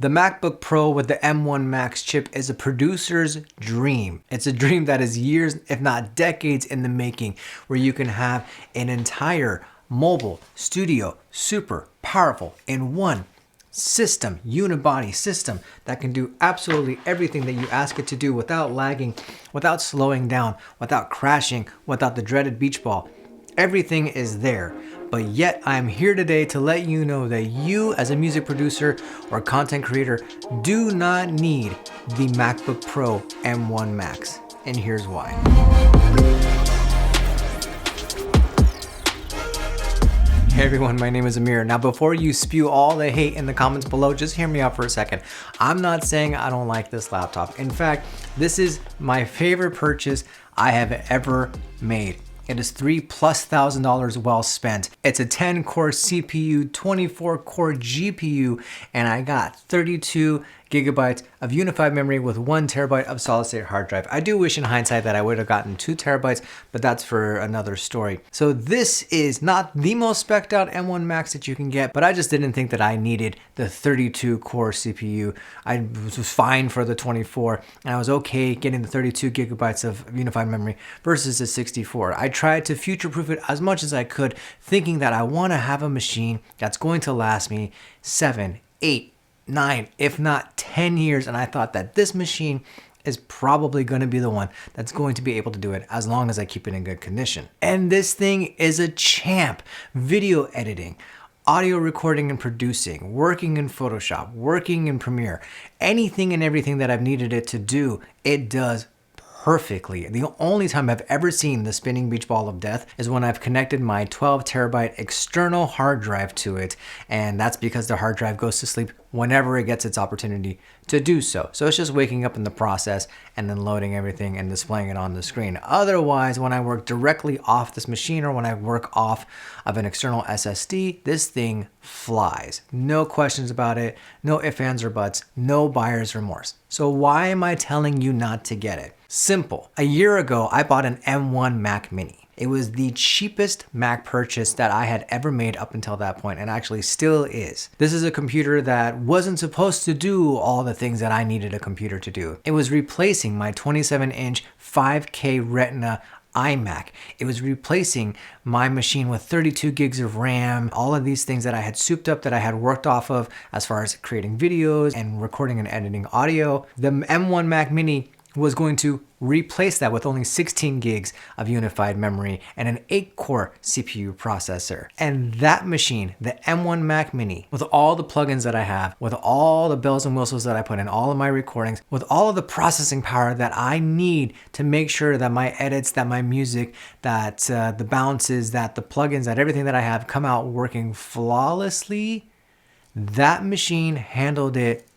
The MacBook Pro with the M1 Max chip is a producer's dream. It's a dream that is years, if not decades in the making, where you can have an entire mobile studio, super powerful in one system, unibody system that can do absolutely everything that you ask it to do without lagging, without slowing down, without crashing, without the dreaded beach ball. Everything is there. But yet I'm here today to let you know that you as a music producer or content creator do not need the MacBook Pro M1 Max. And here's why. Hey everyone, my name is Amir. Now before you spew all the hate in the comments below, just hear me out for a second. I'm not saying I don't like this laptop. In fact, this is my favorite purchase I have ever made. It is $3,000+ well spent. It's a 10-core CPU, 24-core GPU, and I got 32 gigabytes of unified memory with 1 terabyte of solid-state hard drive. I do wish in hindsight that I would have gotten 2 terabytes, but that's for another story. So this is not the most spec'd out M1 Max that you can get, but I just didn't think that I needed the 32-core CPU. I was fine for the 24, and I was okay getting the 32 gigabytes of unified memory versus the 64. I tried to future-proof it as much as I could, thinking that I want to have a machine that's going to last me 7, 8, 9, if not 10 years, and I thought that this machine is probably going to be the one that's going to be able to do it as long as I keep it in good condition. And this thing is a champ. Video editing, audio recording and producing, working in Photoshop, working in Premiere, anything and everything that I've needed it to do, it does perfectly. The only time I've ever seen the spinning beach ball of death is when I've connected my 12 terabyte external hard drive to it, and that's because the hard drive goes to sleep whenever it gets its opportunity to do so. So it's just waking up in the process and then loading everything and displaying it on the screen. Otherwise, when I work directly off this machine or when I work off of an external SSD, this thing flies. No questions about it, no ifs, ands, or buts, no buyer's remorse. So why am I telling you not to get it? Simple. A year ago, I bought an M1 Mac Mini. It was the cheapest Mac purchase that I had ever made up until that point, and actually still is. This is a computer that wasn't supposed to do all the things that I needed a computer to do. It was replacing my 27-inch 5K Retina iMac. It was replacing my machine with 32 gigs of RAM, all of these things that I had souped up, that I had worked off of as far as creating videos and recording and editing audio. The M1 Mac Mini was going to replace that with only 16 gigs of unified memory and an 8-core CPU processor. And that machine, the M1 Mac Mini, with all the plugins that I have, with all the bells and whistles that I put in all of my recordings, with all of the processing power that I need to make sure that my edits, that my music, that the bounces, that the plugins, that everything that I have come out working flawlessly, that machine handled it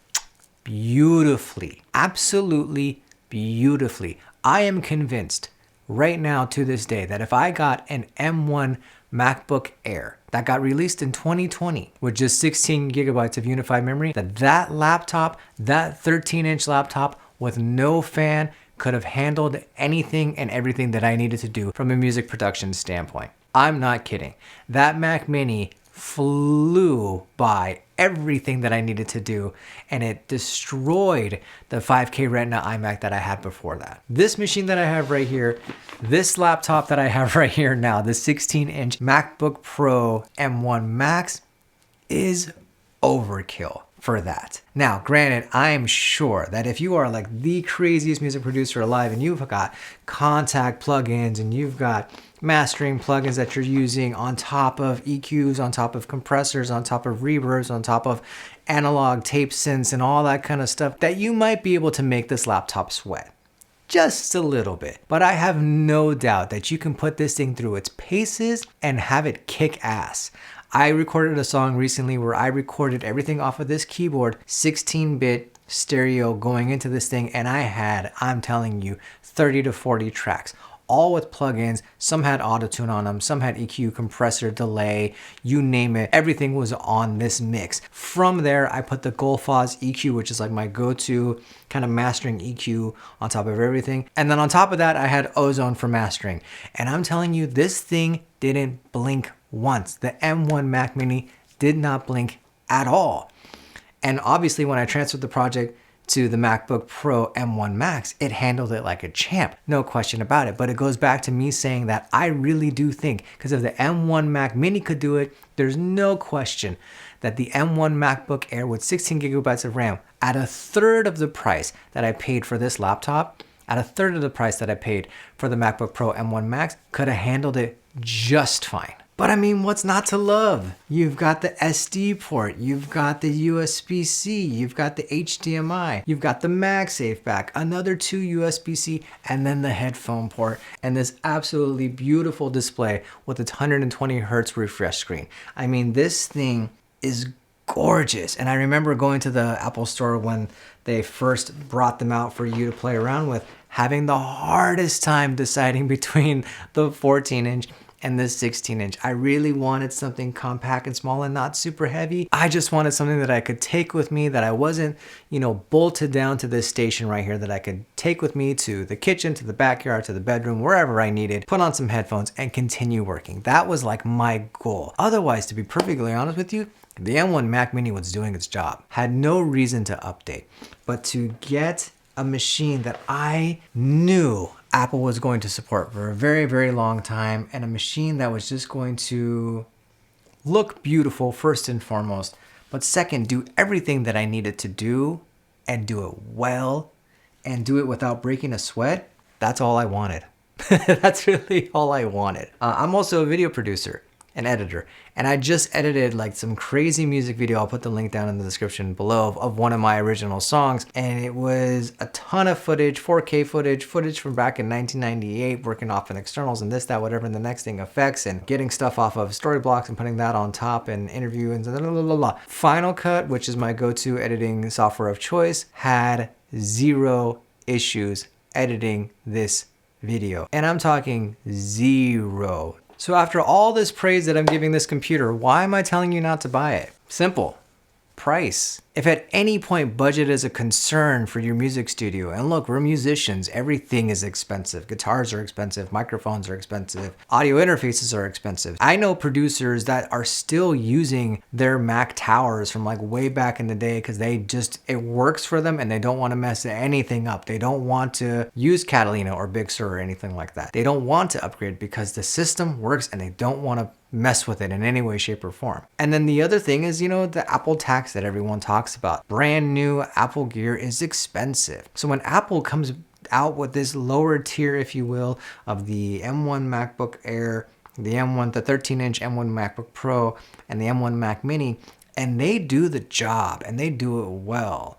beautifully. Absolutely beautifully. I am convinced right now to this day that if I got an M1 MacBook Air that got released in 2020 with just 16 gigabytes of unified memory, that laptop, that 13-inch laptop with no fan, could have handled anything and everything that I needed to do from a music production standpoint. I'm not kidding. That Mac Mini flew by everything that I needed to do, and it destroyed the 5K Retina iMac that I had before that. This machine that I have right here, this laptop that I have right here now, the 16-inch MacBook Pro M1 Max, is overkill for that. Now, granted, I am sure that if you are like the craziest music producer alive and you've got contact plugins and you've got mastering plugins that you're using on top of EQs, on top of compressors, on top of reverbs, on top of analog tape synths and all that kind of stuff, that you might be able to make this laptop sweat. Just a little bit. But I have no doubt that you can put this thing through its paces and have it kick ass. I recorded a song recently where I recorded everything off of this keyboard, 16-bit stereo going into this thing, and I had, I'm telling you, 30 to 40 tracks, all with plugins. Some had auto-tune on them, some had EQ, compressor, delay, you name it. Everything was on this mix. From there, I put the Goldfoss EQ, which is like my go-to kind of mastering EQ on top of everything. And then on top of that, I had Ozone for mastering. And I'm telling you, this thing didn't blink once. The M1 Mac Mini did not blink at all. And obviously when I transferred the project to the MacBook Pro M1 Max, it handled it like a champ. No question about it. But it goes back to me saying that I really do think, because if the M1 Mac Mini could do it, there's no question that the M1 MacBook Air with 16 gigabytes of RAM at a third of the price that I paid for this laptop, at a third of the price that I paid for the MacBook Pro M1 Max, could have handled it just fine. But I mean, what's not to love? You've got the SD port, you've got the USB-C, you've got the HDMI, you've got the MagSafe back, another 2 USB-C, and then the headphone port, and this absolutely beautiful display with its 120 hertz refresh screen. I mean, this thing is gorgeous. And I remember going to the Apple store when they first brought them out for you to play around with, having the hardest time deciding between the 14-inch and this 16-inch. I really wanted something compact and small and not super heavy. I just wanted something that I could take with me, that I wasn't, bolted down to this station right here, that I could take with me to the kitchen, to the backyard, to the bedroom, wherever I needed, put on some headphones and continue working. That was like my goal. Otherwise, to be perfectly honest with you, the M1 Mac Mini was doing its job. Had no reason to update. But to get a machine that I knew Apple was going to support for a very, very long time, and a machine that was just going to look beautiful first and foremost, but second, do everything that I needed to do and do it well and do it without breaking a sweat, that's all I wanted. That's really all I wanted. I'm also a video producer, an editor, and I just edited like some crazy music video. I'll put the link down in the description below of one of my original songs, and it was a ton of footage, 4K footage from back in 1998, working off in externals and this, that, whatever, and the next thing, effects, and getting stuff off of Storyblocks and putting that on top, and interview and blah, blah, blah, blah. Final Cut, which is my go-to editing software of choice, had 0 issues editing this video, and I'm talking 0. So after all this praise that I'm giving this computer, why am I telling you not to buy it? Simple. Price. If at any point budget is a concern for your music studio, and look, we're musicians, everything is expensive. Guitars are expensive, microphones are expensive, audio interfaces are expensive. I know producers that are still using their Mac Towers from like way back in the day because it works for them and they don't want to mess anything up. They don't want to use Catalina or Big Sur or anything like that. They don't want to upgrade because the system works and they don't want to mess with it in any way, shape, or form. And then the other thing is, the Apple tax that everyone talks about. Brand new Apple gear is expensive. So when Apple comes out with this lower tier, if you will, of the M1 MacBook Air, the 13-inch M1 MacBook Pro, and the M1 Mac Mini, and they do the job and they do it well,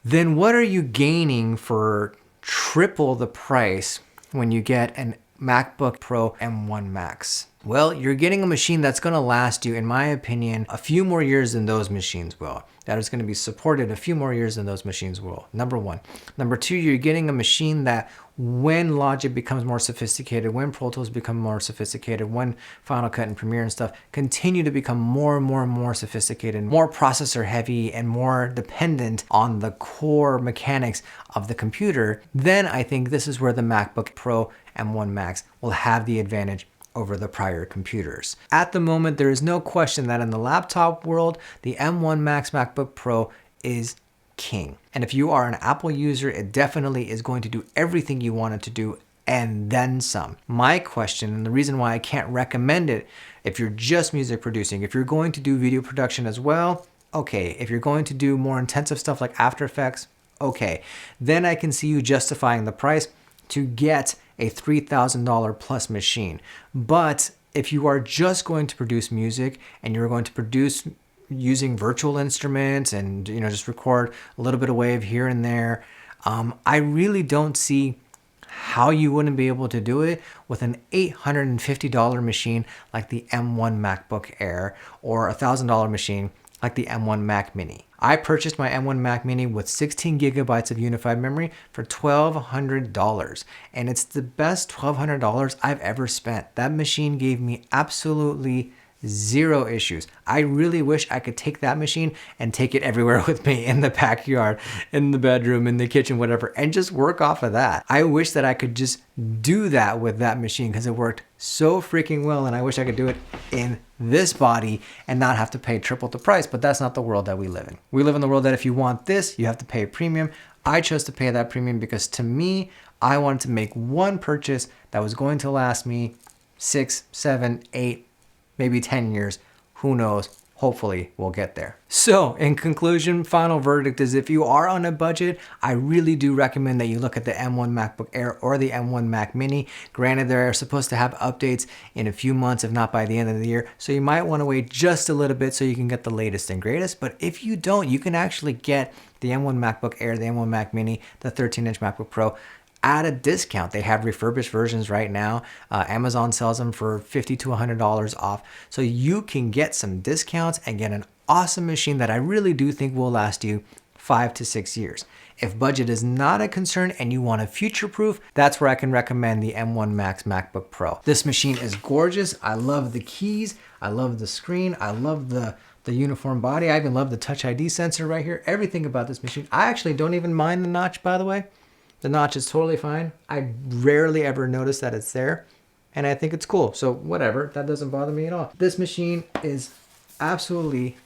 then what are you gaining for triple the price when you get an MacBook Pro M1 Max? Well, you're getting a machine that's going to last you, in my opinion, a few more years than those machines will. That is going to be supported a few more years than those machines will. Number one. Number two, you're getting a machine that when Logic becomes more sophisticated, when Pro Tools become more sophisticated, when Final Cut and Premiere and stuff continue to become more and more and more sophisticated, more processor heavy and more dependent on the core mechanics of the computer, then I think this is where the MacBook Pro M1 Max will have the advantage over the prior computers. At the moment, there is no question that in the laptop world, the M1 Max MacBook Pro is king. And if you are an Apple user, it definitely is going to do everything you want it to do and then some. My question, and the reason why I can't recommend it if you're just music producing, if you're going to do video production as well, okay. If you're going to do more intensive stuff like After Effects, okay. Then I can see you justifying the price to get a $3,000 plus machine. But if you are just going to produce music and you're going to produce using virtual instruments and just record a little bit of wave here and there, I really don't see how you wouldn't be able to do it with an $850 machine like the M1 MacBook Air or a $1,000 machine like the M1 Mac Mini. I purchased my M1 Mac Mini with 16 gigabytes of unified memory for $1,200, and it's the best $1,200 I've ever spent. That machine gave me absolutely zero issues. I really wish I could take that machine and take it everywhere with me, in the backyard, in the bedroom, in the kitchen, whatever, and just work off of that. I wish that I could just do that with that machine because it worked so freaking well, and I wish I could do it in this body and not have to pay triple the price, but that's not the world that we live in. We live in the world that if you want this, you have to pay a premium. I chose to pay that premium because to me, I wanted to make one purchase that was going to last me 6, 7, 8, maybe 10 years. Who knows? Hopefully we'll get there. So in conclusion, final verdict is if you are on a budget, I really do recommend that you look at the M1 MacBook Air or the M1 Mac Mini. Granted, they're supposed to have updates in a few months, if not by the end of the year. So you might want to wait just a little bit so you can get the latest and greatest. But if you don't, you can actually get the M1 MacBook Air, the M1 Mac Mini, the 13-inch MacBook Pro at a discount. They have refurbished versions right now. Amazon sells them for $50 to $100 off. So you can get some discounts and get an awesome machine that I really do think will last you 5 to 6 years. If budget is not a concern and you want a future-proof, that's where I can recommend the M1 Max MacBook Pro. This machine is gorgeous. I love the keys. I love the screen. I love the uniform body. I even love the Touch ID sensor right here. Everything about this machine. I actually don't even mind the notch, by the way. The notch is totally fine. I rarely ever notice that it's there, and I think it's cool. So whatever, that doesn't bother me at all. This machine is absolutely,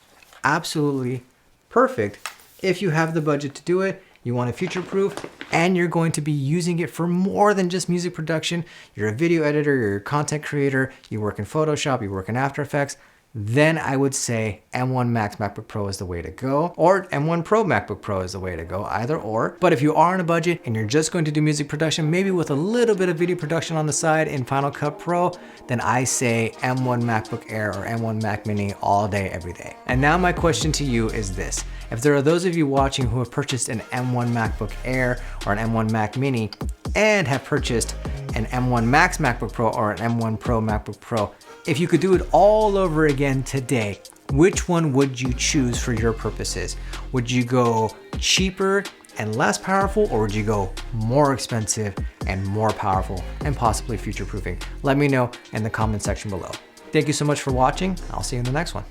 absolutely perfect if you have the budget to do it. You want a future-proof, and you're going to be using it for more than just music production. You're a video editor, you're a content creator, you work in Photoshop, you work in After Effects. Then I would say M1 Max MacBook Pro is the way to go, or M1 Pro MacBook Pro is the way to go, either or. But if you are on a budget and you're just going to do music production, maybe with a little bit of video production on the side in Final Cut Pro, then I say M1 MacBook Air or M1 Mac Mini all day, every day. And now my question to you is this. If there are those of you watching who have purchased an M1 MacBook Air or an M1 Mac Mini and have purchased an M1 Max MacBook Pro or an M1 Pro MacBook Pro, if you could do it all over again today, which one would you choose for your purposes? Would you go cheaper and less powerful, or would you go more expensive and more powerful and possibly future-proofing? Let me know in the comment section below. Thank you so much for watching. I'll see you in the next one.